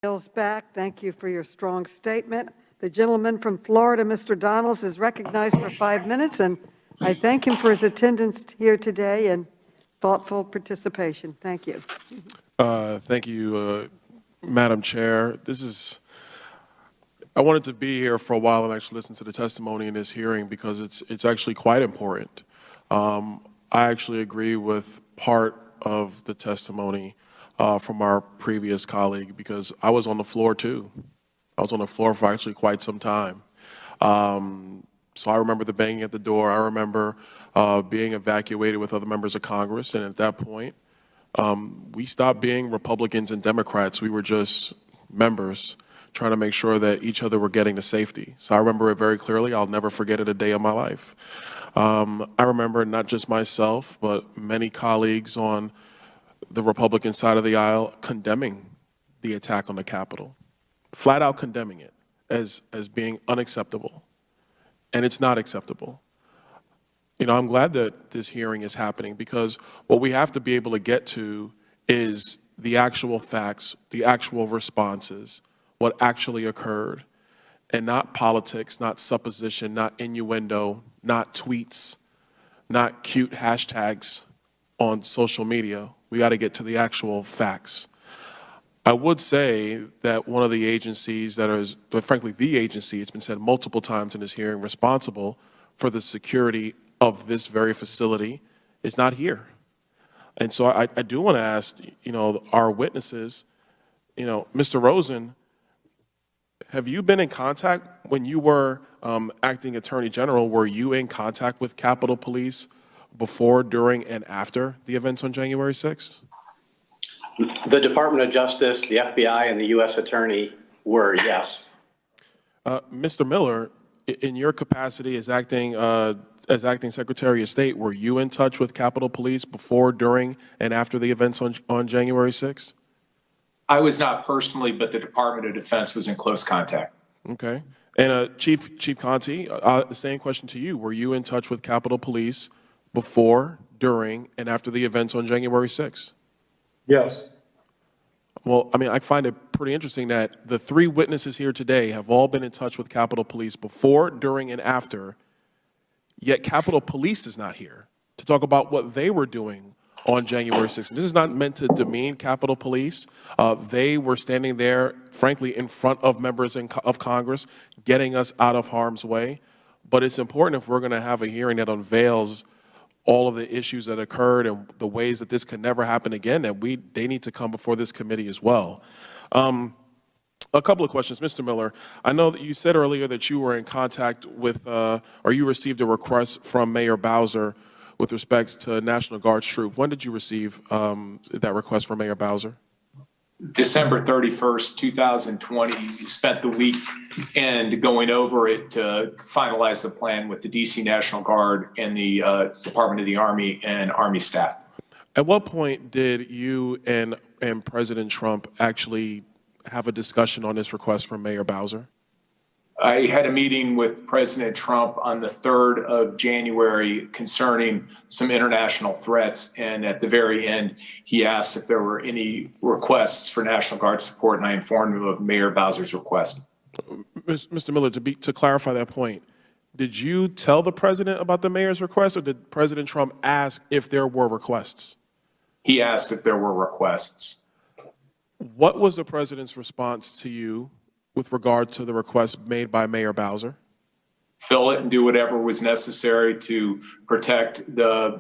Bills back. Thank you for your strong statement. The gentleman from Florida, Mr. Donalds, is recognized for 5 minutes, and I thank him for his attendance here today and thoughtful participation. Thank you. Thank you, Madam Chair. I wanted to be here for a while and actually listen to the testimony in this hearing because it's actually quite important. I actually agree with part of the testimony from our previous colleague because I was on the floor too. I was on the floor for actually quite some time. So I remember the banging at the door. I remember being evacuated with other members of Congress, and at that point, we stopped being Republicans and Democrats. We were just members trying to make sure that each other were getting to safety. So I remember it very clearly. I'll never forget it a day of my life. I remember not just myself, but many colleagues on the Republican side of the aisle condemning the attack on the Capitol, flat out condemning it as being unacceptable. And it's not acceptable. You know, I'm glad that this hearing is happening because what we have to be able to get to is the actual facts, the actual responses, what actually occurred, and not politics, not supposition, not innuendo, not tweets, not cute hashtags on social media. We got to get to the actual facts. I would say that one of the agencies that is, frankly, the agency, it's been said multiple times in this hearing, responsible for the security of this very facility is not here. And so I do want to ask, you know, our witnesses, you know, Mr. Rosen, have you been in contact when you were acting Attorney General? Were you in contact with Capitol Police before, during, and after the events on January 6th? The Department of Justice, the FBI, and the U.S. Attorney were, yes. Mr. Miller, in your capacity as acting Secretary of State, were you in touch with Capitol Police before, during, and after the events on January 6th? I was not personally, but the Department of Defense was in close contact. Okay. And Chief Conte, the same question to you. Were you in touch with Capitol Police before, during, and after the events on January 6th? Yes. Well, I mean, I find it pretty interesting that the three witnesses here today have all been in touch with Capitol Police before, during, and after, yet Capitol Police is not here to talk about what they were doing on January 6th. This is not meant to demean Capitol Police. They were standing there, frankly, in front of members of Congress, getting us out of harm's way. But it's important if we're going to have a hearing that unveils all of the issues that occurred and the ways that this can never happen again, that they need to come before this committee as well. A couple of questions. Mr. Miller, I know that you said earlier that you were in contact with, or you received a request from Mayor Bowser with respect to National Guard troop. When did you receive that request from Mayor Bowser? December 31st, 2020. We spent the weekend going over it to finalize the plan with the DC National Guard and the Department of the Army and Army staff. At what point did you and President Trump actually have a discussion on this request from Mayor Bowser? I had a meeting with President Trump on the 3rd of January concerning some international threats. And at the very end, he asked if there were any requests for National Guard support, and I informed him of Mayor Bowser's request. Mr. Miller, to clarify that point, did you tell the president about the mayor's request, or did President Trump ask if there were requests? He asked if there were requests. What was the president's response to you with regard to the request made by Mayor Bowser? Fill it and do whatever was necessary to protect the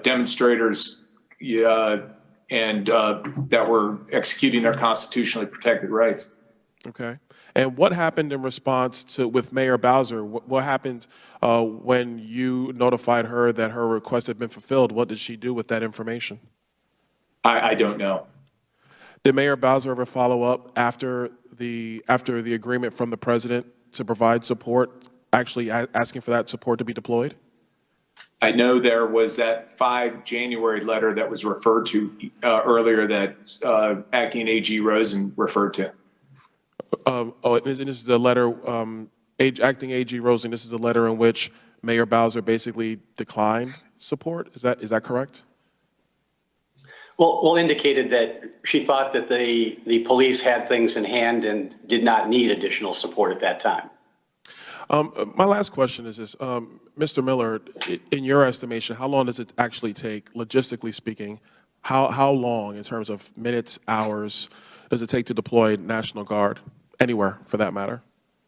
demonstrators and that were executing their constitutionally protected rights. Okay. And what happened in response to with Mayor Bowser? What happened when you notified her that her request had been fulfilled? What did she do with that information? I don't know. Did Mayor Bowser ever follow up after the agreement from the president to provide support, actually asking for that support to be deployed? I know there was that 5 January letter that was referred to earlier that Acting AG Rosen referred to. And this is the letter, Acting AG Rosen, this is the letter in which Mayor Bowser basically declined support? Is that correct? Well, indicated that she thought that the police had things in hand and did not need additional support at that time. My last question is this, Mr. Miller, in your estimation, how long does it actually take, logistically speaking, how long in terms of minutes, hours, does it take to deploy National Guard anywhere for that matter?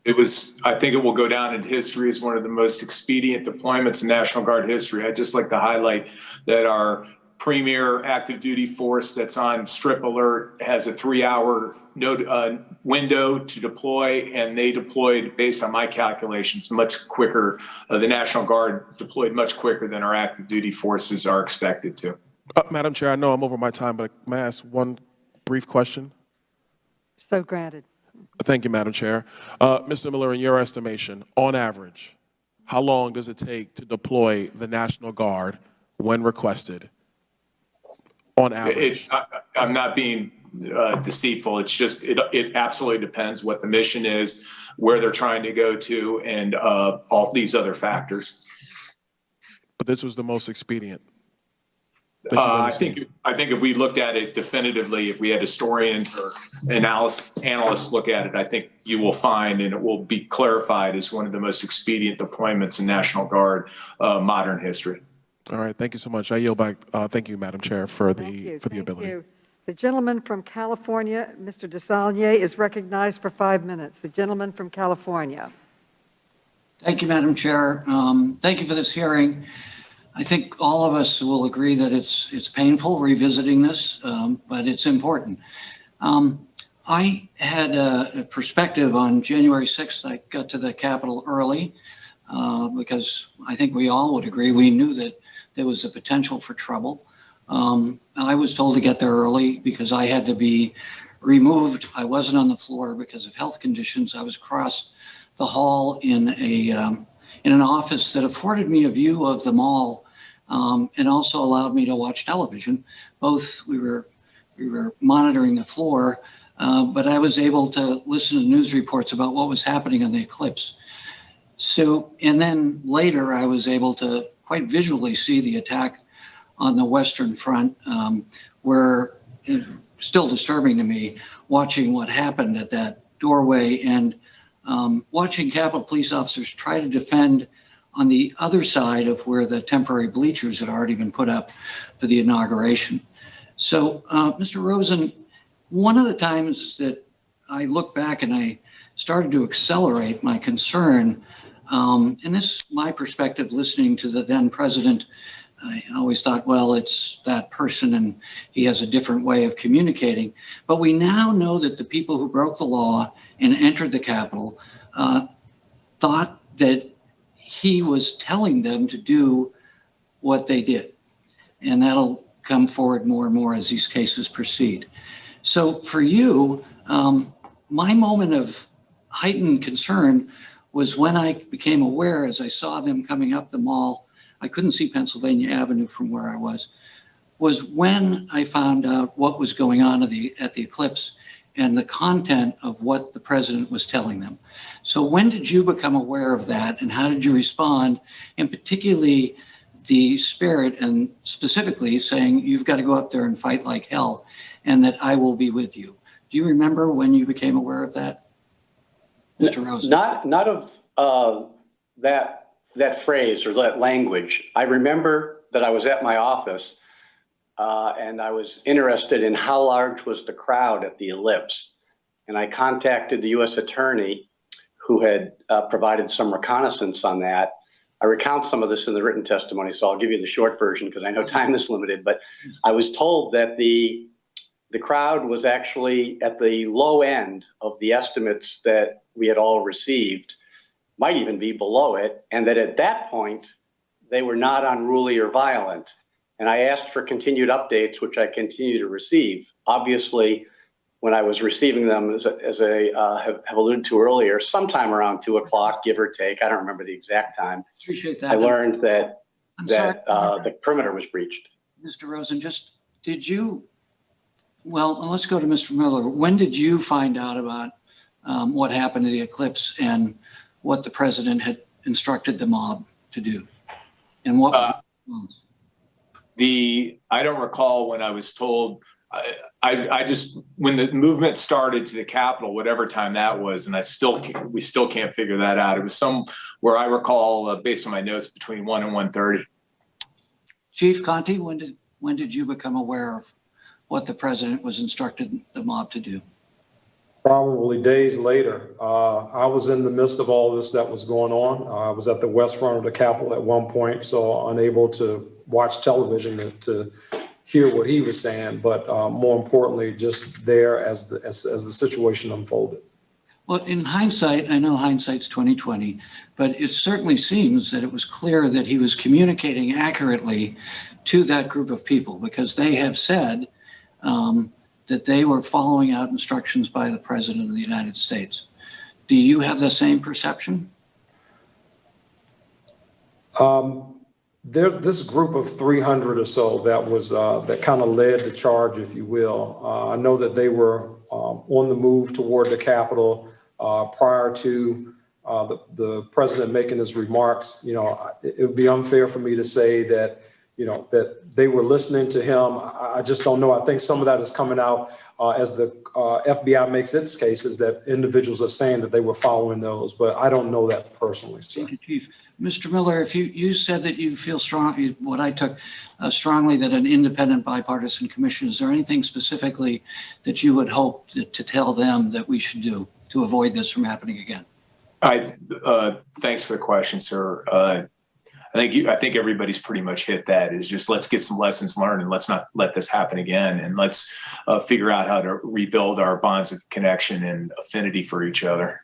I think it will go down in history as one of the most expedient deployments in National Guard history. I'd just like to highlight that our premier active duty force that's on strip alert has a 3-hour window to deploy, and they deployed, based on my calculations, much quicker. The National Guard deployed much quicker than our active duty forces are expected to. Madam Chair, I know I'm over my time, but may I ask one brief question? So granted. Thank you, Madam Chair. Mr. Miller, in your estimation, on average, how long does it take to deploy the National Guard when requested? On average. I'm not being deceitful. It's just, it absolutely depends what the mission is, where they're trying to go to, and all these other factors. But this was the most expedient. I think if we looked at it definitively, if we had historians or analysts look at it, I think you will find, and it will be clarified as one of the most expedient deployments in National Guard modern history. All right, thank you so much. I yield back. Thank you, Madam Chair, for the ability. You. The gentleman from California, Mr. DeSaulnier, is recognized for 5 minutes. The gentleman from California. Thank you, Madam Chair. Thank you for this hearing. I think all of us will agree that it's painful revisiting this, but it's important. I had a perspective on January 6th. I got to the Capitol early because I think we all would agree we knew that there was a potential for trouble. I was told to get there early because I had to be removed. I wasn't on the floor because of health conditions. I was across the hall in an office that afforded me a view of the mall and also allowed me to watch television. Both we were monitoring the floor, but I was able to listen to news reports about what was happening on the eclipse. So, and then later I was able to quite visually see the attack on the Western Front, where it's still disturbing to me watching what happened at that doorway and watching Capitol police officers try to defend on the other side of where the temporary bleachers had already been put up for the inauguration. So, Mr. Rosen, one of the times that I look back and I started to accelerate my concern, and this is my perspective listening to the then president, I always thought, well, it's that person and he has a different way of communicating. But we now know that the people who broke the law and entered the Capitol thought that he was telling them to do what they did. And that'll come forward more and more as these cases proceed. So for you, my moment of heightened concern was when I became aware, as I saw them coming up the mall, I couldn't see Pennsylvania Avenue from where I was when I found out what was going on at the eclipse and the content of what the president was telling them. So when did you become aware of that and how did you respond? And particularly the spirit and specifically saying, you've got to go up there and fight like hell and that I will be with you. Do you remember when you became aware of that, Mr. Rosen? Not of that phrase or that language. I remember that I was at my office and I was interested in how large was the crowd at the ellipse. And I contacted the U.S. attorney who had provided some reconnaissance on that. I recount some of this in the written testimony, so I'll give you the short version because I know time is limited. But I was told that the crowd was actually at the low end of the estimates that we had all received, might even be below it, and that at that point, they were not unruly or violent. And I asked for continued updates, which I continue to receive. Obviously, when I was receiving them, as I have alluded to earlier, sometime around 2 o'clock, give or take, I don't remember the exact time, Appreciate that. I learned that the perimeter was breached. Mr. Rosen, well, let's go to Mr. Miller. When did you find out about what happened to the eclipse and what the president had instructed the mob to do? And what was the response? I don't recall when I was told. I just, when the movement started to the Capitol, whatever time that was, and we still can't figure that out. It was somewhere I recall, based on my notes, between 1 and 1:30. Chief Conte, when did you become aware of what the president was instructed the mob to do? Probably days later. I was in the midst of all this that was going on. I was at the west front of the Capitol at one point, so unable to watch television to hear what he was saying, but more importantly, just there as the situation unfolded. Well, in hindsight, I know hindsight's 20/20, but it certainly seems that it was clear that he was communicating accurately to that group of people, because they have said that they were following out instructions by the President of the United States. Do you have the same perception? This group of 300 or so that kind of led the charge, if you will. I know that they were on the move toward the Capitol prior to the president making his remarks. You know, it would be unfair for me to say that, you know, that they were listening to him. I just don't know. I think some of that is coming out as the FBI makes its cases, that individuals are saying that they were following those, but I don't know that personally. So. Thank you, Chief. Mr. Miller, if you said that you feel strong, what I took strongly, that an independent bipartisan commission, is there anything specifically that you would hope to tell them that we should do to avoid this from happening again? Thanks for the question, sir. I think everybody's pretty much hit that. Is just, let's get some lessons learned and let's not let this happen again. And let's figure out how to rebuild our bonds of connection and affinity for each other.